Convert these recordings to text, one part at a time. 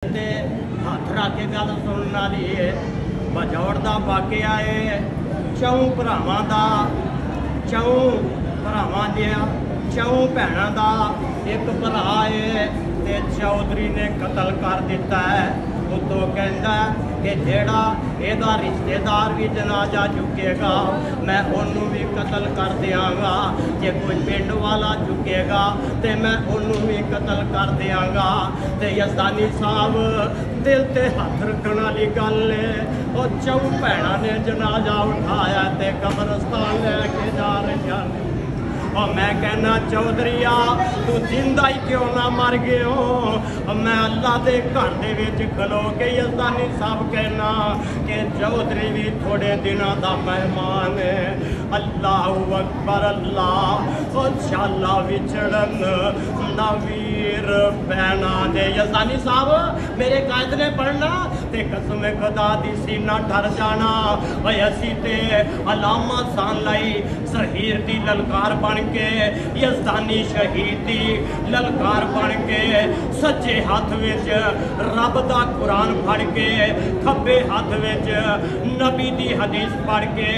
हथ रख के गल सुनने वाली है। बजौड़ का वाकया है। चौं भरावां दा चौं भैणां दा एक भरा है ते चौधरी ने कतल कर दिता है। उतो कहता कि जेड़ा एदा रिश्तेदार भी जनाजा चुकेगा मैं उन्होंने भी कतल कर देंगा। जे कोई पिंड वाला चुकेगा तो मैं उन्होंने भी कतल कर देंगा। तो यज़दानी साहब दिल ते हथ रखने वाली गल है। और चौं भैणां ने जनाजा उठाया तो कब्रस्तान लैके जा रही हैं। और मैं कहना चौधरीआ तू जिंदा ही क्यों ना मर गए हो। मैं अल्लाह के घर दे विच खलो के यज़दानी साहब कहना कि चौधरी भी थोड़े दिनों का मेहमान है। अल्लाह अकबर अल्लाह और शाला विछड़न नवीर भैना दे। यज़दानी साहब मेरे कायद ने पढ़ना ते कसम खुदा दी सीना डर जाना। असी ते अलामा सान लाई शहीर दी ललकार बन के यज़दानी शहीद दी ललकार बन के सच्चे हाथ विच रब दा कुरान फड़ के खब्बे हाथ विच नबी दी हदीस पढ़ के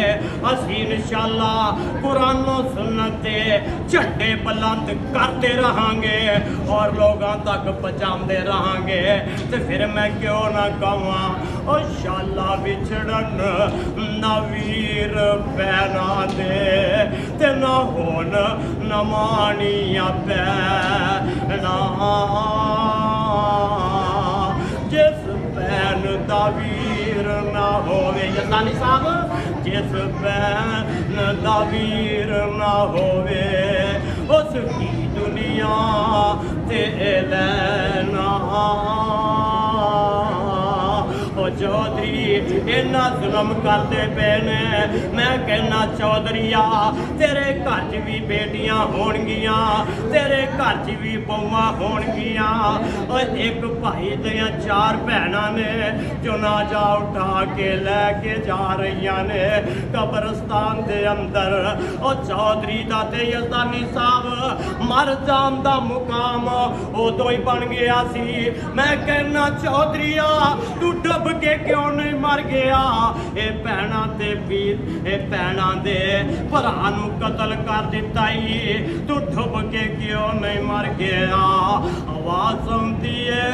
असी इंशाअल्लाह कुरानो सुन्नत दे झंडे बुलंद करते रहांगे और लोगों तक पहुंचाते रहांगे। तो फिर मैं क्यों ना कहां ओ शाला विछड़न नवीर भैना दे ते ना होन नमानिया पैना। जिस भैन दा वीर ना होवे यज़दानी साहब जिस भैन दा वीर ना होवे उसकी दुनिया ते लेना। चौधरी इन्ना जुल्म करते पे ने। मैं कहना चौधरीआ तेरे घर च भी बेटियां होणगियां तेरे घर च भी बहुआं होणगियां। और एक भाई दियां चार भैणां ने जनाजा उठा के लैके जा रही ने कब्रस्तान दे अंदर। और चौधरी दा ते यज़दानी साहब मर जान दा मुकाम उदों ही बन गया सी। मैं कहना चौधरीआ तू डब के क्यों नहीं मर गया। ये भैणा ते वीर ये भैणा दे भरा नूं कतल कर दिता ही तू डुब के क्यों नहीं मर गया। आवाज आती है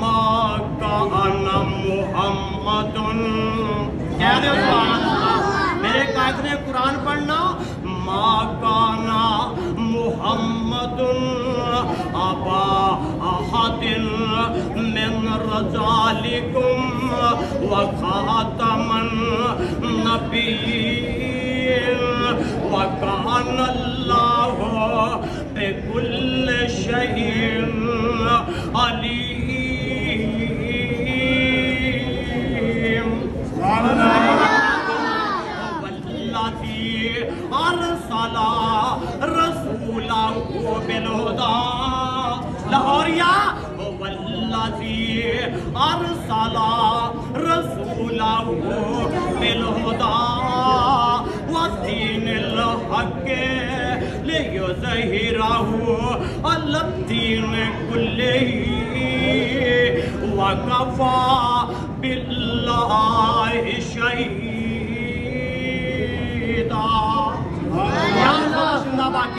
माँ का नाम मुहम्मदुन। कह दो सुभान अल्लाह। मेरे कायद ने कुरान पढ़ना माँ का नाम मुहम्मदुन अबा अहदिन मिन रजालिकुम व खातमन नबिय्यीन व कान अल्लाहु बिकुल्लि शैइन अलीम। अरसला रसूलहु बिलहुदा लाहौरिया वल्लज़ी अरसला रसूलहु बिलहुदा वदीनिल हक़ लियुज़हिरहु अलद्दीन कुल्लिही वकफ़ा बिल्लाहि शहीदा।